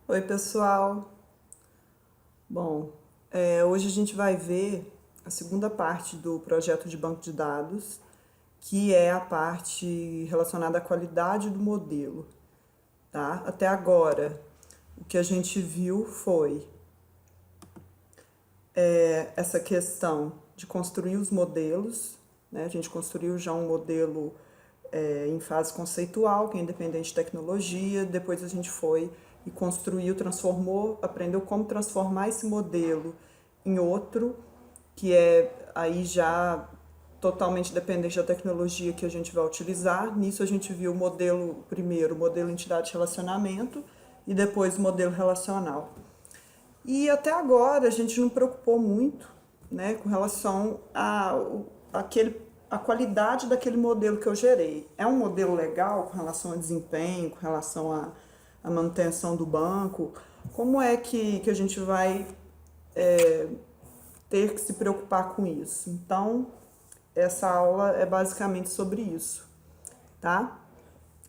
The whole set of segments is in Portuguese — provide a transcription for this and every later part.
Oi, pessoal. Bom, hoje a gente vai ver a segunda parte do projeto de banco de dados, que é a parte relacionada à qualidade do modelo, tá? Até agora, o que a gente viu foi essa questão de construir os modelos, né? A gente construiu já um modelo em fase conceitual, que é independente de tecnologia, depois a gente foi e construiu, transformou, aprendeu como transformar esse modelo em outro, que é aí já totalmente dependente da tecnologia que a gente vai utilizar. Nisso a gente viu o modelo, primeiro, o modelo entidade de relacionamento e depois o modelo relacional. E até agora a gente não preocupou muito, né, com relação a qualidade daquele modelo que eu gerei. É um modelo legal com relação ao desempenho, com relação à manutenção do banco? Como é que a gente vai ter que se preocupar com isso? Então, essa aula é basicamente sobre isso, tá?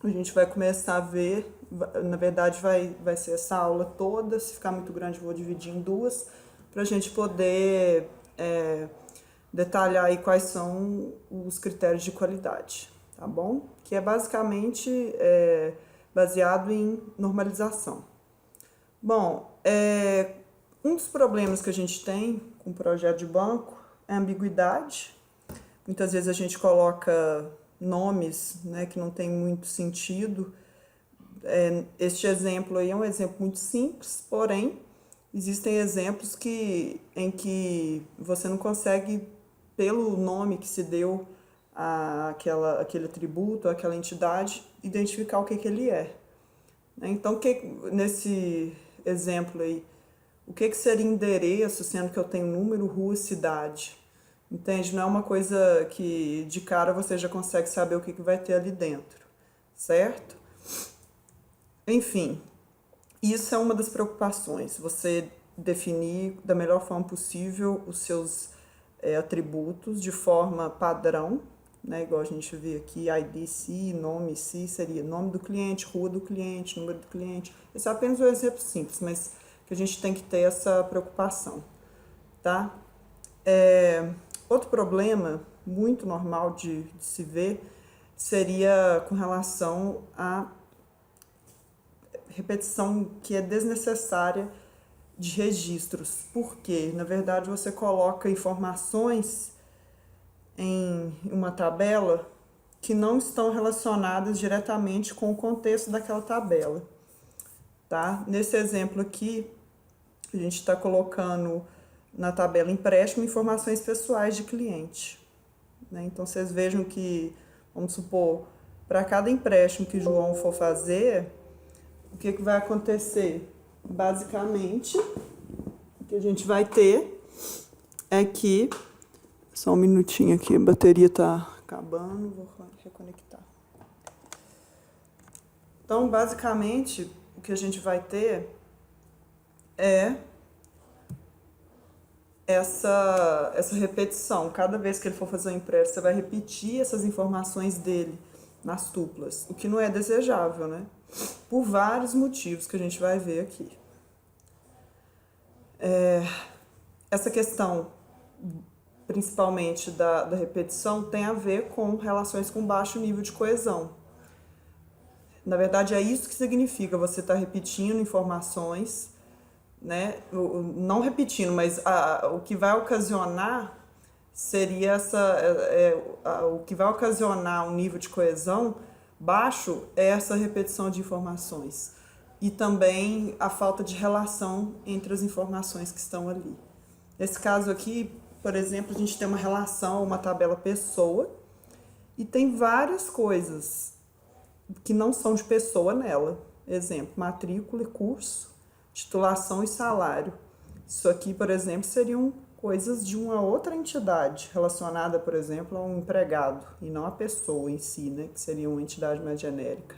A gente vai começar a ver, na verdade vai ser essa aula toda, se ficar muito grande eu vou dividir em duas, para a gente poder detalhar aí quais são os critérios de qualidade, tá bom? Que é basicamente baseado em normalização. Bom, um dos problemas que a gente tem com o projeto de banco é a ambiguidade. Muitas vezes a gente coloca nomes, né, que não tem muito sentido. Este exemplo aí é um exemplo muito simples, porém existem exemplos em que você não consegue, pelo nome que se deu aquele atributo, aquela entidade, identificar o que ele é. Então, nesse exemplo aí, o que seria endereço, sendo que eu tenho número, rua, cidade? Entende? Não é uma coisa que de cara você já consegue saber o que vai ter ali dentro, certo? Enfim, isso é uma das preocupações, você definir da melhor forma possível os seus atributos de forma padrão, né? Igual a gente vê aqui, ID, se, nome, se seria nome do cliente, rua do cliente, número do cliente. Esse é apenas um exemplo simples, mas que a gente tem que ter essa preocupação, tá? Outro problema muito normal de se ver seria com relação à repetição que é desnecessária de registros. Porque, na verdade, você coloca informações em uma tabela que não estão relacionadas diretamente com o contexto daquela tabela, tá? Nesse exemplo aqui, a gente está colocando na tabela empréstimo informações pessoais de cliente, né? Então, vocês vejam que, vamos supor, para cada empréstimo que o João for fazer, o que vai acontecer? Basicamente, o que a gente vai ter é que... Só um minutinho aqui, a bateria tá acabando, vou reconectar. Então, basicamente, o que a gente vai ter é essa repetição. Cada vez que ele for fazer um empréstimo, você vai repetir essas informações dele nas tuplas, o que não é desejável, né? Por vários motivos que a gente vai ver aqui. Essa questão, principalmente da repetição, tem a ver com relações com baixo nível de coesão. Na verdade, é isso que significa você estar repetindo informações, né? Não repetindo, mas o que vai ocasionar seria o que vai ocasionar um nível de coesão baixo é essa repetição de informações e também a falta de relação entre as informações que estão ali. Nesse caso aqui, por exemplo, a gente tem uma relação, uma tabela pessoa e tem várias coisas que não são de pessoa nela. Exemplo, matrícula e curso, titulação e salário. Isso aqui, por exemplo, seriam coisas de uma outra entidade relacionada, por exemplo, a um empregado e não a pessoa em si, né, que seria uma entidade mais genérica.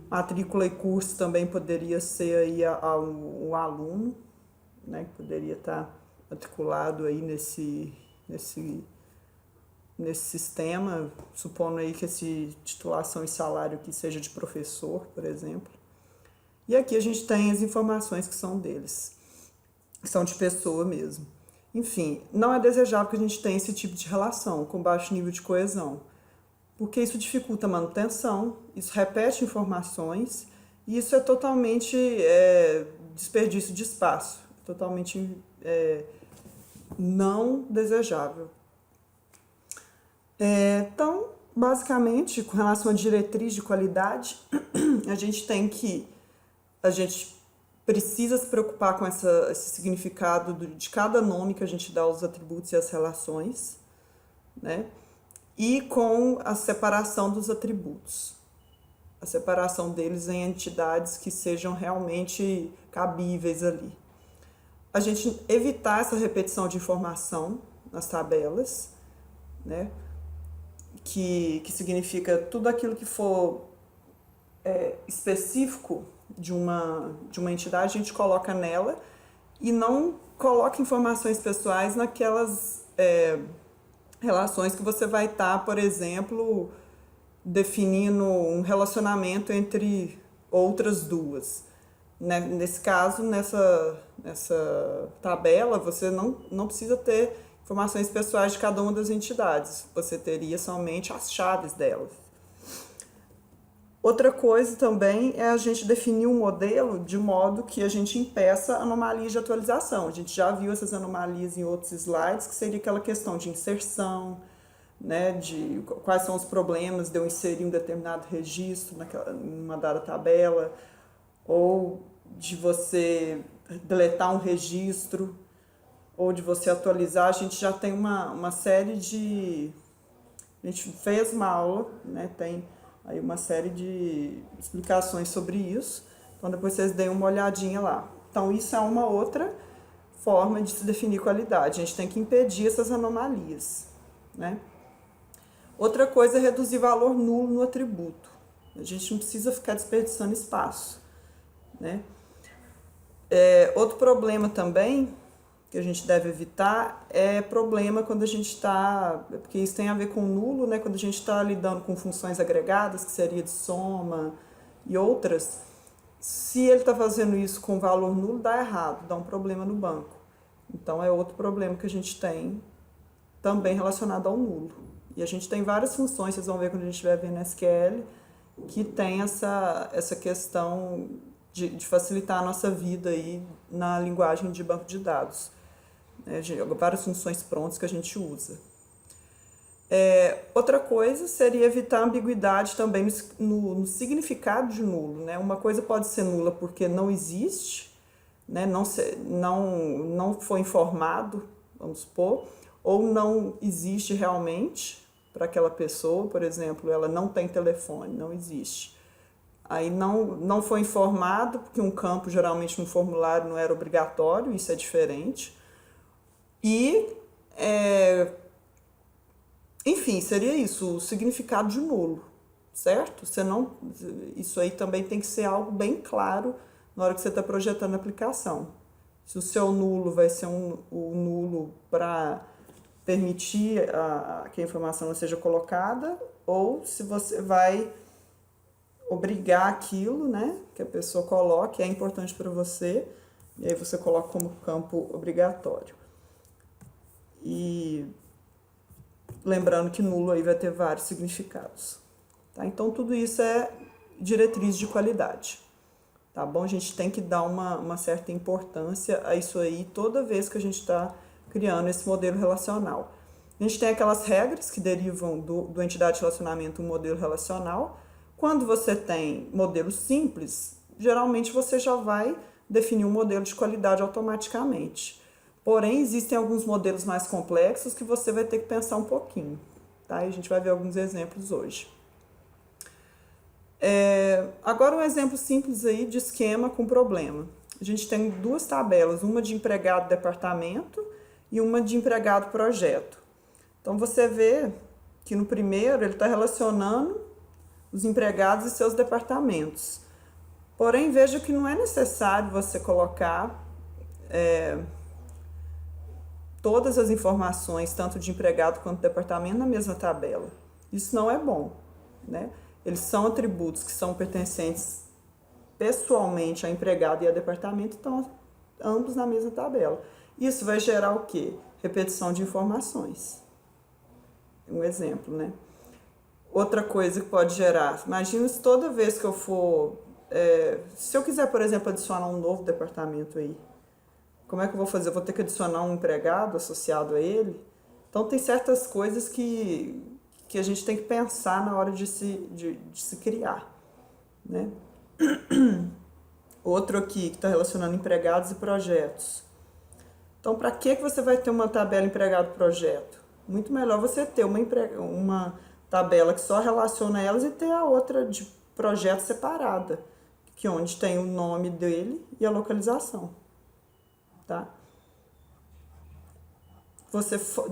Matrícula e curso também poderia ser aí um aluno, né, que poderia estar matriculado aí nesse sistema, supondo aí que esse titulação e salário aqui seja de professor, por exemplo. E aqui a gente tem as informações que são deles, que são de pessoa mesmo. Enfim, não é desejável que a gente tenha esse tipo de relação com baixo nível de coesão, porque isso dificulta a manutenção, isso repete informações e isso é totalmente desperdício de espaço, totalmente não desejável. Então, basicamente, com relação à diretriz de qualidade, a gente precisa se preocupar com esse significado de cada nome que a gente dá aos atributos e às relações, né? E com a separação dos atributos, a separação deles em entidades que sejam realmente cabíveis ali. A gente evitar essa repetição de informação nas tabelas, né? Que significa tudo aquilo que for específico de uma entidade, a gente coloca nela e não coloca informações pessoais naquelas relações que você vai estar, por exemplo, definindo um relacionamento entre outras duas. Nesse caso, nessa tabela, você não precisa ter informações pessoais de cada uma das entidades, você teria somente as chaves delas. Outra coisa também é a gente definir um modelo de modo que a gente impeça anomalias de atualização. A gente já viu essas anomalias em outros slides, que seria aquela questão de inserção, né, de quais são os problemas de eu inserir um determinado registro numa dada tabela, ou de você deletar um registro, ou de você atualizar. A gente já tem uma série de... A gente fez uma aula, né, tem aí uma série de explicações sobre isso, então depois vocês deem uma olhadinha lá. Então isso é uma outra forma de se definir qualidade, a gente tem que impedir essas anomalias, né? Outra coisa é reduzir valor nulo no atributo, a gente não precisa ficar desperdiçando espaço, né? Outro problema também que a gente deve evitar é problema quando a gente está, porque isso tem a ver com nulo, né? Quando a gente está lidando com funções agregadas, que seria de soma e outras, se ele está fazendo isso com valor nulo, dá errado, dá um problema no banco. Então é outro problema que a gente tem também relacionado ao nulo. E a gente tem várias funções, vocês vão ver quando a gente estiver vendo SQL, que tem essa questão de facilitar a nossa vida aí na linguagem de banco de dados. Várias funções prontas que a gente usa. Outra coisa seria evitar ambiguidade também no significado de nulo, né? Uma coisa pode ser nula porque não existe, né? Não foi informado, vamos supor, ou não existe realmente para aquela pessoa, por exemplo, ela não tem telefone, não existe. Aí não foi informado porque um campo geralmente no formulário não era obrigatório, isso é diferente. E, enfim, seria isso, o significado de nulo, certo? Isso aí também tem que ser algo bem claro na hora que você está projetando a aplicação. Se o seu nulo vai ser o nulo para permitir que a informação não seja colocada, ou se você vai obrigar aquilo, né, que a pessoa coloque, é importante para você, e aí você coloca como campo obrigatório. E lembrando que nulo aí vai ter vários significados. Tá? Então, tudo isso é diretriz de qualidade. Tá bom? A gente tem que dar uma certa importância a isso aí toda vez que a gente está criando esse modelo relacional. A gente tem aquelas regras que derivam do entidade de relacionamento, um modelo relacional. Quando você tem modelos simples, geralmente você já vai definir um modelo de qualidade automaticamente. Porém, existem alguns modelos mais complexos que você vai ter que pensar um pouquinho, tá? E a gente vai ver alguns exemplos hoje. Agora um exemplo simples aí de esquema com problema. A gente tem duas tabelas, uma de empregado departamento e uma de empregado projeto. Então, você vê que no primeiro ele está relacionando os empregados e seus departamentos. Porém, veja que não é necessário você colocar todas as informações, tanto de empregado quanto de departamento, na mesma tabela. Isso não é bom, né? Eles são atributos que são pertencentes pessoalmente a empregado e a departamento estão ambos na mesma tabela. Isso vai gerar o quê? Repetição de informações. Um exemplo, né? Outra coisa que pode gerar, imagina se toda vez que eu for, se eu quiser, por exemplo, adicionar um novo departamento aí, como é que eu vou fazer? Eu vou ter que adicionar um empregado associado a ele? Então, tem certas coisas que a gente tem que pensar na hora de se criar, né? Outro aqui que está relacionando empregados e projetos. Então, para que você vai ter uma tabela empregado-projeto? Muito melhor você ter uma tabela que só relaciona elas e ter a outra de projeto separada, que onde tem o nome dele e a localização, tá?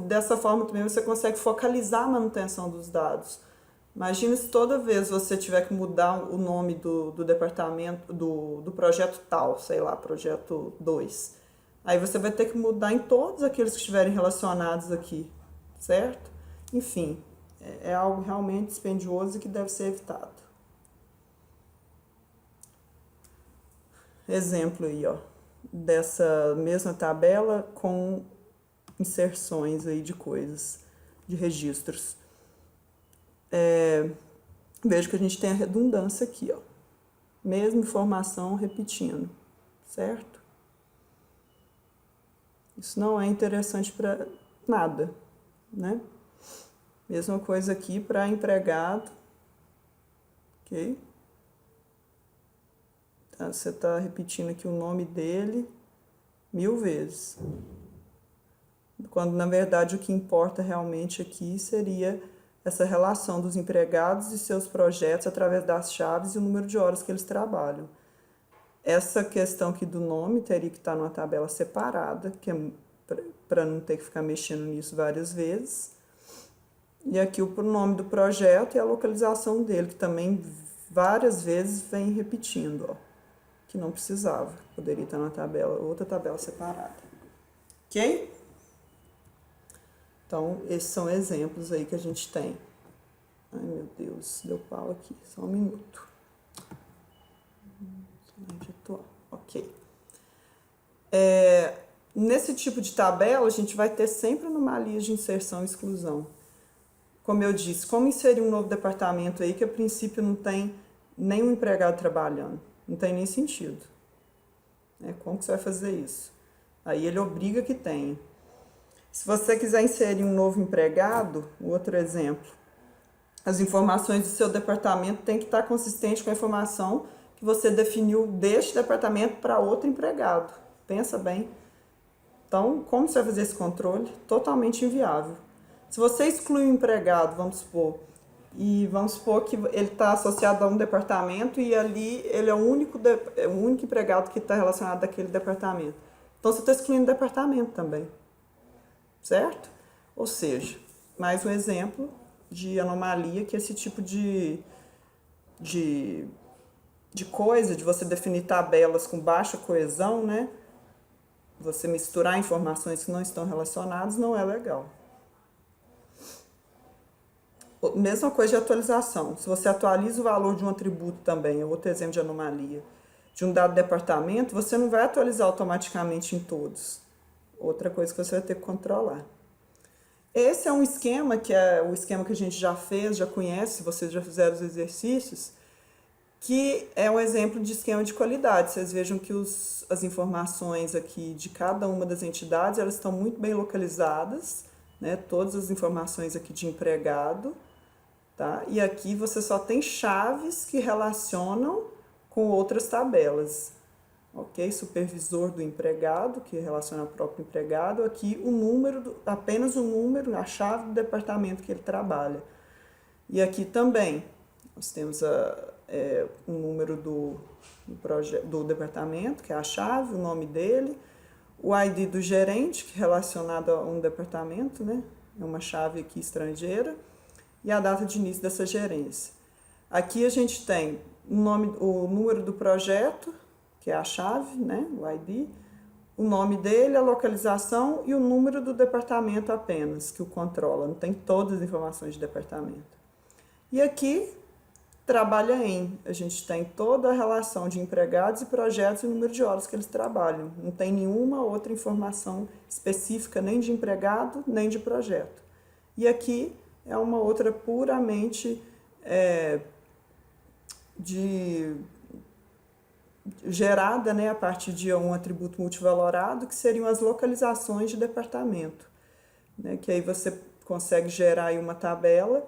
Dessa forma também você consegue focalizar a manutenção dos dados. Imagina se toda vez você tiver que mudar o nome do departamento, do projeto tal, sei lá, projeto 2. Aí você vai ter que mudar em todos aqueles que estiverem relacionados aqui, certo? Enfim, é algo realmente dispendioso e que deve ser evitado. Exemplo aí, ó, dessa mesma tabela com inserções aí de coisas, de registros. Vejo que a gente tem a redundância aqui, ó. Mesma informação repetindo, certo? Isso não é interessante para nada, né? Mesma coisa aqui para empregado, ok? Tá, você está repetindo aqui o nome dele 1000 vezes. Quando, na verdade, o que importa realmente aqui seria essa relação dos empregados e seus projetos através das chaves e o número de horas que eles trabalham. Essa questão aqui do nome teria que estar numa tabela separada, que é para não ter que ficar mexendo nisso várias vezes. E aqui o nome do projeto e a localização dele, que também várias vezes vem repetindo, ó, que não precisava, poderia estar na tabela, outra tabela separada. Ok? Então, esses são exemplos aí que a gente tem. Ai, meu Deus, deu pau aqui, só um minuto. Ok. Nesse tipo de tabela, a gente vai ter sempre anomalias de inserção e exclusão. Como eu disse, como inserir um novo departamento aí que a princípio não tem nenhum empregado trabalhando? Não tem nem sentido. Como que você vai fazer isso? Aí ele obriga que tenha. Se você quiser inserir um novo empregado, outro exemplo, as informações do seu departamento têm que estar consistentes com a informação que você definiu deste departamento para outro empregado. Pensa bem. Então, como você vai fazer esse controle? Totalmente inviável. Se você exclui um empregado, vamos supor que ele está associado a um departamento e ali ele é o único empregado que está relacionado àquele departamento. Então, você está excluindo o departamento também. Certo? Ou seja, mais um exemplo de anomalia que esse tipo de coisa, de você definir tabelas com baixa coesão, né? Você misturar informações que não estão relacionadas não é legal. Mesma coisa de atualização. Se você atualiza o valor de um atributo também, é outro exemplo de anomalia, de um dado departamento, você não vai atualizar automaticamente em todos. Outra coisa que você vai ter que controlar. Esse é um esquema que é o esquema que a gente já fez, já conhece, vocês já fizeram os exercícios, que é um exemplo de esquema de qualidade. Vocês vejam que as informações aqui de cada uma das entidades, elas estão muito bem localizadas, né? Todas as informações aqui de empregado, tá? E aqui você só tem chaves que relacionam com outras tabelas. Ok? Supervisor do empregado, que relaciona ao próprio empregado. Aqui o número, apenas o número, a chave do departamento que ele trabalha. E aqui também nós temos o número do departamento, que é a chave, o nome dele, o ID do gerente, que é relacionado a um departamento, né? É uma chave aqui estrangeira, e a data de início dessa gerência. Aqui a gente tem o número do projeto, que é a chave, né, o ID, o nome dele, a localização e o número do departamento apenas, que o controla, não tem todas as informações de departamento. E aqui trabalha em. A gente tem toda a relação de empregados e projetos e o número de horas que eles trabalham. Não tem nenhuma outra informação específica, nem de empregado, nem de projeto. E aqui é uma outra puramente gerada, né, a partir de um atributo multivalorado, que seriam as localizações de departamento, né, que aí você consegue gerar aí uma tabela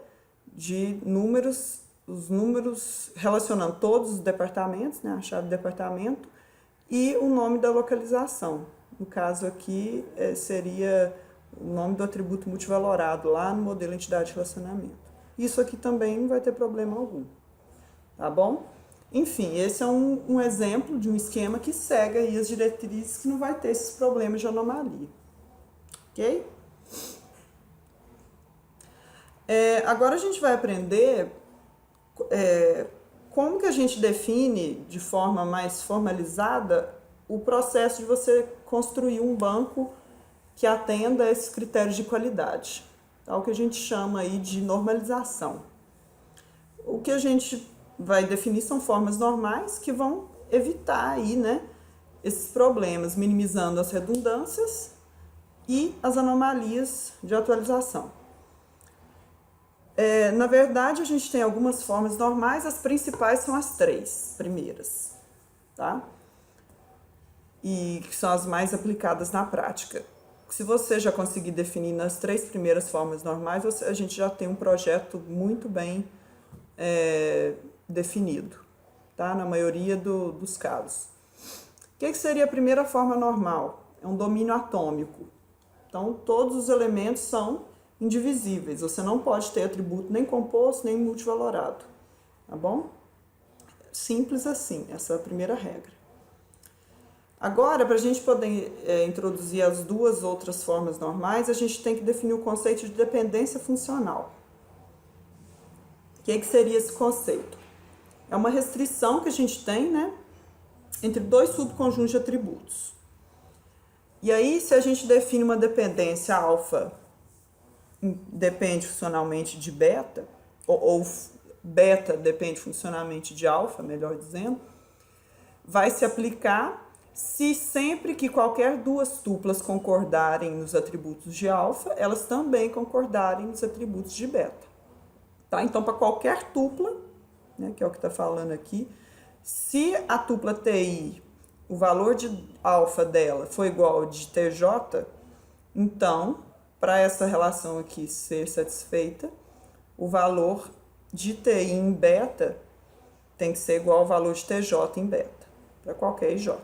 de números, os números relacionando todos os departamentos, né, a chave de departamento, e o nome da localização. No caso aqui, seria o nome do atributo multivalorado, lá no modelo entidade de relacionamento. Isso aqui também não vai ter problema algum, tá bom? Enfim, esse é um exemplo de um esquema que segue aí as diretrizes, que não vai ter esses problemas de anomalia, ok? Agora a gente vai aprender como que a gente define de forma mais formalizada o processo de você construir um banco que atenda a esses critérios de qualidade, tá? O que a gente chama aí de normalização. O que a gente vai definir são formas normais que vão evitar aí, né, esses problemas, minimizando as redundâncias e as anomalias de atualização. Na verdade, a gente tem algumas formas normais, as principais são as 3 primeiras, tá? E que são as mais aplicadas na prática. Se você já conseguir definir nas 3 primeiras formas normais, a gente já tem um projeto muito bem definido, tá? Na maioria dos casos. O que seria a primeira forma normal? É um domínio atômico. Então, todos os elementos são indivisíveis. Você não pode ter atributo nem composto, nem multivalorado. Tá bom? Simples assim, essa é a primeira regra. Agora, para a gente poder introduzir as 2 outras formas normais, a gente tem que definir o conceito de dependência funcional. O que seria esse conceito? É uma restrição que a gente tem, né, entre 2 subconjuntos de atributos. E aí, se a gente define uma dependência alfa depende funcionalmente de beta, ou beta depende funcionalmente de alfa, melhor dizendo, vai se aplicar se sempre que qualquer 2 tuplas concordarem nos atributos de alfa, elas também concordarem nos atributos de beta. Tá? Então, para qualquer tupla, né, que é o que está falando aqui, se a tupla TI, o valor de alfa dela for igual ao de TJ, então, para essa relação aqui ser satisfeita, o valor de TI em beta tem que ser igual ao valor de TJ em beta, para qualquer IJ.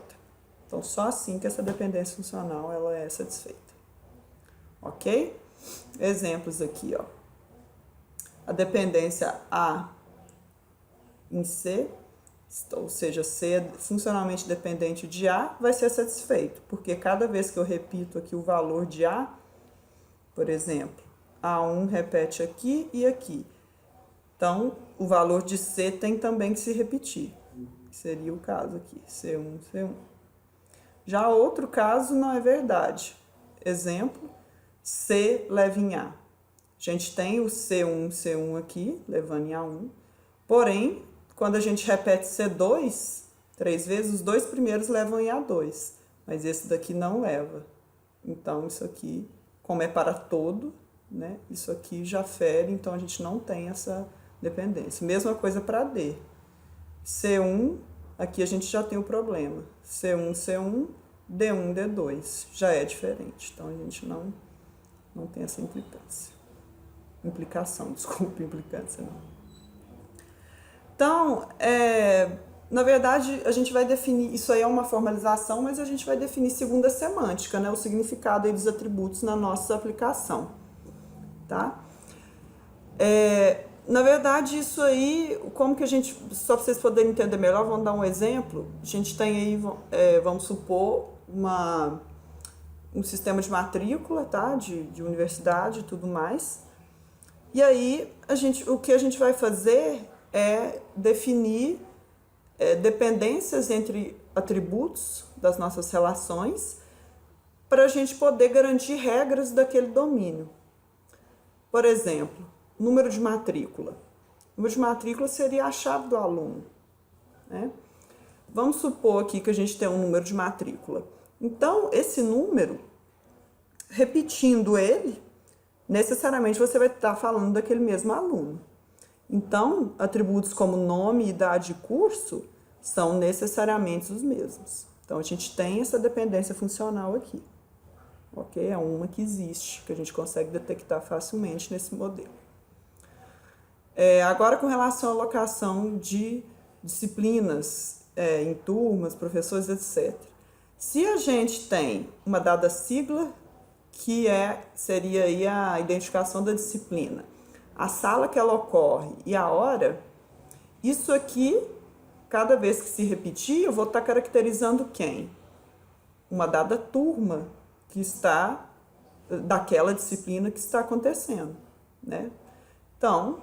Então, só assim que essa dependência funcional ela é satisfeita. Ok? Exemplos aqui, ó. A dependência A em C, ou seja, C é funcionalmente dependente de A, vai ser satisfeito, porque cada vez que eu repito aqui o valor de A, por exemplo, A1 repete aqui e aqui. Então, o valor de C tem também que se repetir. Seria o caso aqui, C1, C1. Já outro caso não é verdade. Exemplo, C leva em A. A gente tem o C1, C1 aqui, levando em A1. Porém, quando a gente repete C2 3 vezes, os 2 primeiros levam em A2. Mas esse daqui não leva. Então, isso aqui, como é para todo, né, isso aqui já fere, então a gente não tem essa dependência. Mesma coisa para D. C1, aqui a gente já tem o problema. C1, C1, D1, D2. Já é diferente. Então, a gente não tem essa implicância. Implicância não. Então, na verdade, a gente vai definir, isso aí é uma formalização, mas a gente vai definir segundo a semântica, né, o significado aí dos atributos na nossa aplicação, tá? Na verdade, isso aí, como que a gente, só para vocês poderem entender melhor, vamos dar um exemplo. A gente tem aí, vamos supor, um sistema de matrícula, tá? De universidade e tudo mais. E aí, o que a gente vai fazer é definir dependências entre atributos das nossas relações para a gente poder garantir regras daquele domínio. Por exemplo, número de matrícula. número de matrícula seria a chave do aluno, né? Vamos supor aqui que a gente tem um número de matrícula. Então, esse número, repetindo ele, necessariamente você vai estar falando daquele mesmo aluno. Então, atributos como nome, idade e curso são necessariamente os mesmos. Então, a gente tem essa dependência funcional aqui. Ok? É uma que existe, que a gente consegue detectar facilmente nesse modelo. Agora, com relação à alocação de disciplinas em turmas, professores, etc. Se a gente tem uma dada sigla, que seria aí a identificação da disciplina, a sala que ela ocorre e a hora, isso aqui, cada vez que se repetir, eu vou estar caracterizando quem? Uma dada turma que está daquela disciplina que está acontecendo, né? Então,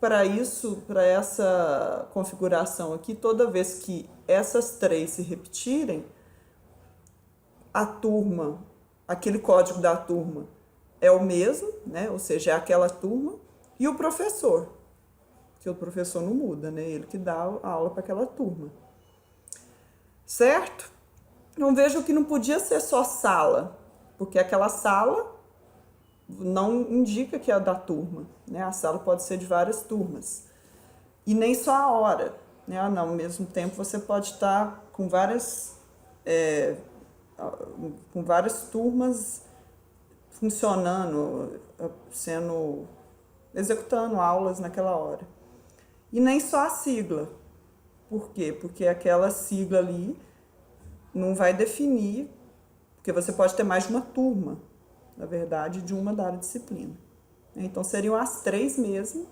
para isso, para essa configuração aqui, toda vez que essas três se repetirem, a turma, aquele código da turma é o mesmo, né? Ou seja, é aquela turma, e o professor, que o professor não muda, né? Ele que dá a aula para aquela turma. Certo? Então vejo que não podia ser só sala, porque aquela sala não indica que é da turma, né? A sala pode ser de várias turmas. E nem só a hora, né? Não, ao mesmo tempo você pode estar com várias turmas funcionando, executando aulas naquela hora. E nem só a sigla. Por quê? Porque aquela sigla ali não vai definir, porque você pode ter mais de uma turma, na verdade, de uma dada disciplina. Então, seriam as três mesmo,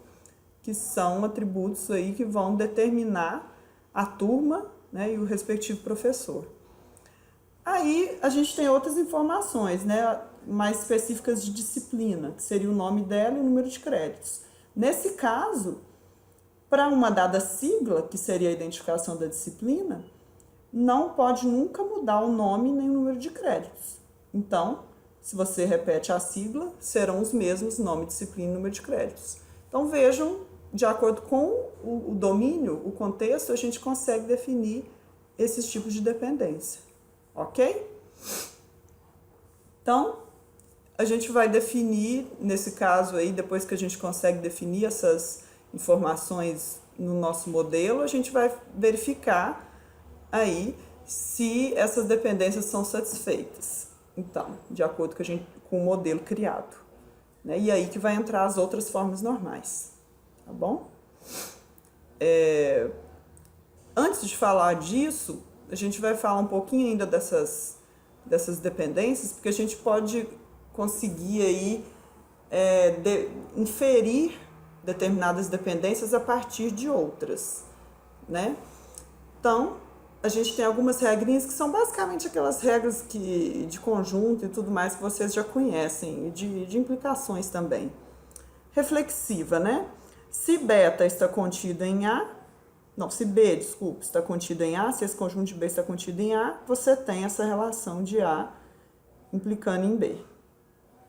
que são atributos aí que vão determinar a turma, né, e o respectivo professor. Aí, a gente tem outras informações, né, mais específicas de disciplina, que seria o nome dela e o número de créditos. Nesse caso, para uma dada sigla, que seria a identificação da disciplina, não pode nunca mudar o nome nem o número de créditos. Então, se você repete a sigla, serão os mesmos nome, disciplina e número de créditos. Então, vejam, de acordo com o domínio, o contexto, a gente consegue definir esses tipos de dependência. Ok? Então, a gente vai definir, nesse caso aí, depois que a gente consegue definir essas informações no nosso modelo, a gente vai verificar aí se essas dependências são satisfeitas. Então, de acordo com o modelo criado, né? E aí que vai entrar as outras formas normais, tá bom? Antes de falar disso, a gente vai falar um pouquinho ainda dessas dependências, porque a gente pode conseguir aí inferir determinadas dependências a partir de outras, né? Então, a gente tem algumas regrinhas que são basicamente aquelas regras de conjunto e tudo mais que vocês já conhecem, e de implicações também. Reflexiva, né? Se beta está contido em A, se B, está contido em A, se esse conjunto de B está contido em A, você tem essa relação de A implicando em B,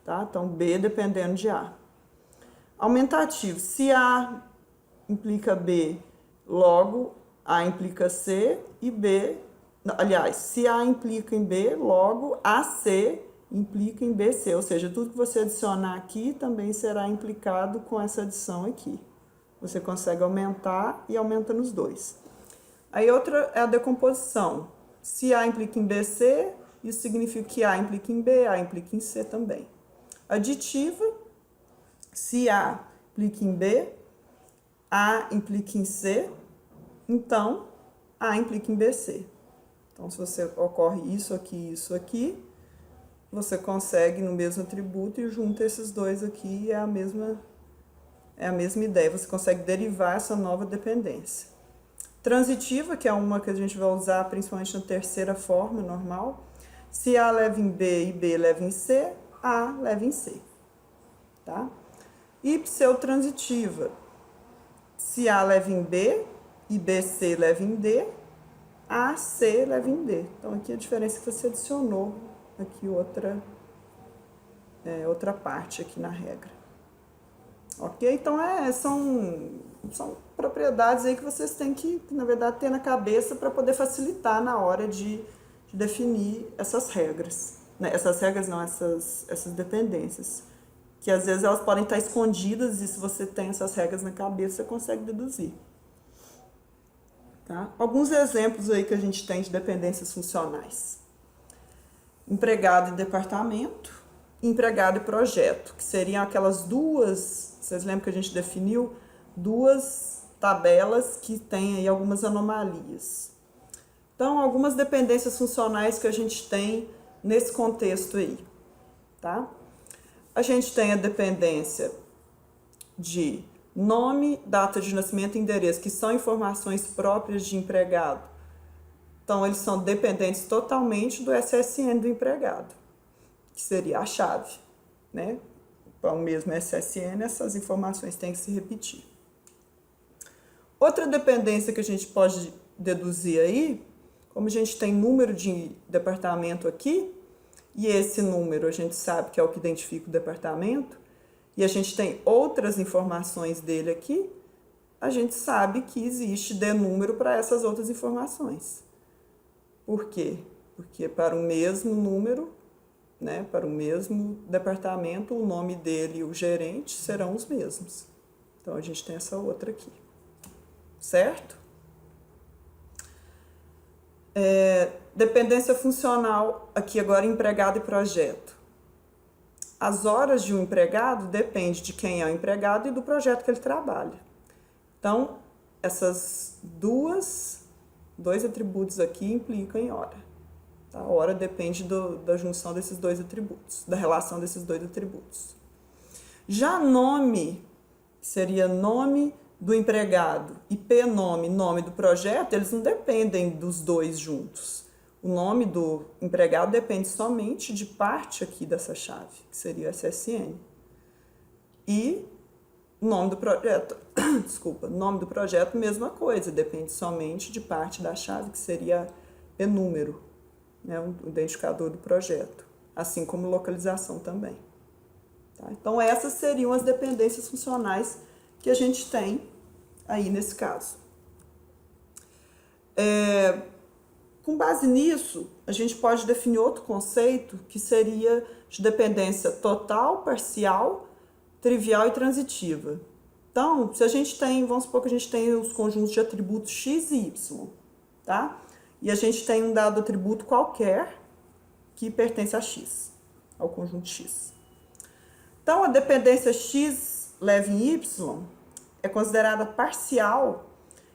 tá? Então, B dependendo de A. Aumentativo, se A implica B, logo A implica C e B, aliás, se A implica em B, logo AC implica em BC, ou seja, tudo que você adicionar aqui também será implicado com essa adição aqui. Você consegue aumentar e aumenta nos dois. Aí outra é a decomposição. Se A implica em BC, isso significa que A implica em B, A implica em C também. Aditiva, se A implica em B, A implica em C, então A implica em BC. Então, se você ocorre isso aqui, você consegue no mesmo atributo e junta esses dois aqui, é a mesma ideia, você consegue derivar essa nova dependência. Transitiva, que é uma que a gente vai usar principalmente na terceira forma normal, se A leva em B e B leva em C, A leva em C, tá? E pseudotransitiva, se A leva em B e BC leva em D, AC leva em D. Então, aqui a diferença é que você adicionou aqui outra parte aqui na regra. Ok? Então, são são propriedades aí que vocês têm que, na verdade, ter na cabeça para poder facilitar na hora de definir essas regras. Né? Essas regras não, essas dependências. Que às vezes elas podem estar escondidas e se você tem essas regras na cabeça, você consegue deduzir. Tá? Alguns exemplos aí que a gente tem de dependências funcionais. Empregado e departamento, empregado e projeto, que seriam aquelas duas, vocês lembram que a gente definiu duas tabelas que têm aí algumas anomalias. Então, algumas dependências funcionais que a gente tem nesse contexto aí, tá? A gente tem a dependência de nome, data de nascimento e endereço, que são informações próprias de empregado. Então, eles são dependentes totalmente do SSN do empregado, que seria a chave, né? Para o mesmo SSN, essas informações têm que se repetir. Outra dependência que a gente pode deduzir aí, como a gente tem número de departamento aqui, e esse número a gente sabe que é o que identifica o departamento, e a gente tem outras informações dele aqui, a gente sabe que existe número para essas outras informações. Por quê? Porque para o mesmo número, né, para o mesmo departamento, o nome dele e o gerente serão os mesmos. Então, a gente tem essa outra aqui. Certo? Dependência funcional, aqui agora empregado e projeto. As horas de um empregado dependem de quem é o empregado e do projeto que ele trabalha. Então, essas dois atributos aqui implicam em hora. A hora depende da junção desses dois atributos, da relação desses dois atributos. Já nome, seria nome do empregado, e P-nome, nome do projeto, eles não dependem dos dois juntos. O nome do empregado depende somente de parte aqui dessa chave, que seria o SSN. E o nome do projeto, nome do projeto, mesma coisa, depende somente de parte da chave, que seria P-número, né, o identificador do projeto, assim como localização também. Tá? Então, essas seriam as dependências funcionais que a gente tem aí nesse caso. Com base nisso, a gente pode definir outro conceito que seria de dependência total, parcial, trivial e transitiva. Então, se a gente tem, vamos supor que a gente tem os conjuntos de atributos x e y, tá? E a gente tem um dado atributo qualquer que pertence a x, ao conjunto x. Então, a dependência x leva em y é considerada parcial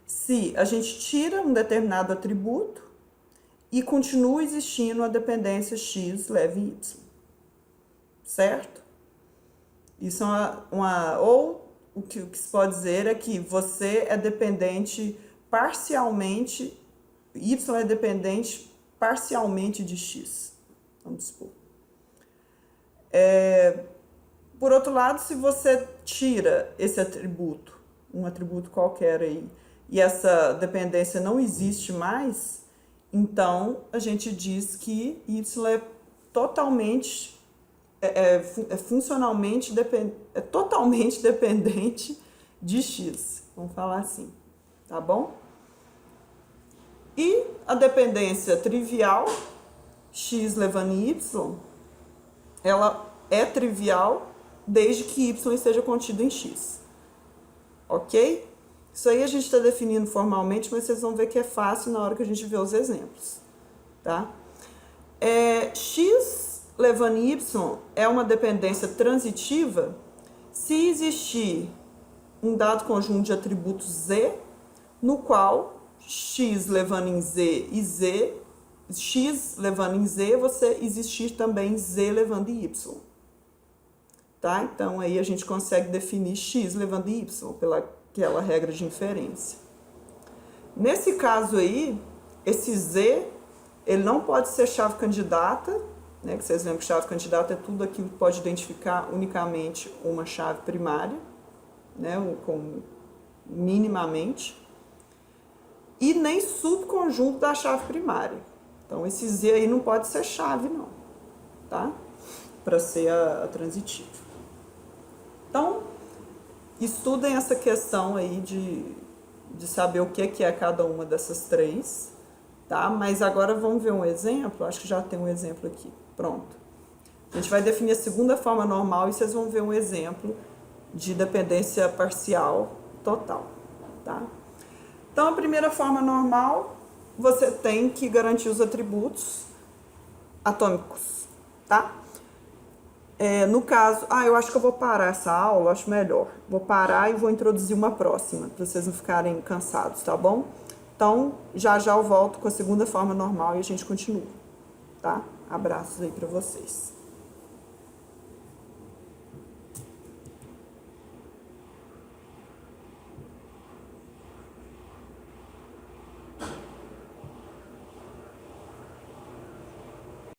se a gente tira um determinado atributo e continua existindo a dependência x leva em y. Certo? Isso é ou o que se pode dizer é que você é dependente parcialmente, y é dependente parcialmente de x, vamos supor. Por outro lado, se você tira esse atributo, um atributo qualquer aí, e essa dependência não existe mais, então a gente diz que y é totalmente, funcionalmente, totalmente dependente de x, vamos falar assim, tá bom? E a dependência trivial, x levando em y, ela é trivial desde que y esteja contido em x. Ok? Isso aí a gente está definindo formalmente, mas vocês vão ver que é fácil na hora que a gente vê os exemplos. Tá? X levando em y é uma dependência transitiva se existir um dado conjunto de atributos z, no qual x levando em z e z, x levando em z, você existir também z levando em y. Tá? Então, aí a gente consegue definir x levando em y, pelaquela regra de inferência. Nesse caso aí, esse z, ele não pode ser chave candidata, né? Que vocês lembram que chave candidata é tudo aquilo que pode identificar unicamente uma chave primária, né? Minimamente, e nem subconjunto da chave primária. Então, esse z aí não pode ser chave, não, tá? Para ser a transitiva. Então, Estudem essa questão aí de saber o que é cada uma dessas três, tá? Mas agora vamos ver um exemplo, acho que já tem um exemplo aqui, pronto. A gente vai definir a segunda forma normal e vocês vão ver um exemplo de dependência parcial total, tá? Então, a primeira forma normal, você tem que garantir os atributos atômicos, tá? No caso, eu acho que eu vou parar essa aula, acho melhor. Vou parar e vou introduzir uma próxima, para vocês não ficarem cansados, tá bom? Então, já eu volto com a segunda forma normal e a gente continua, tá? Abraços aí para vocês.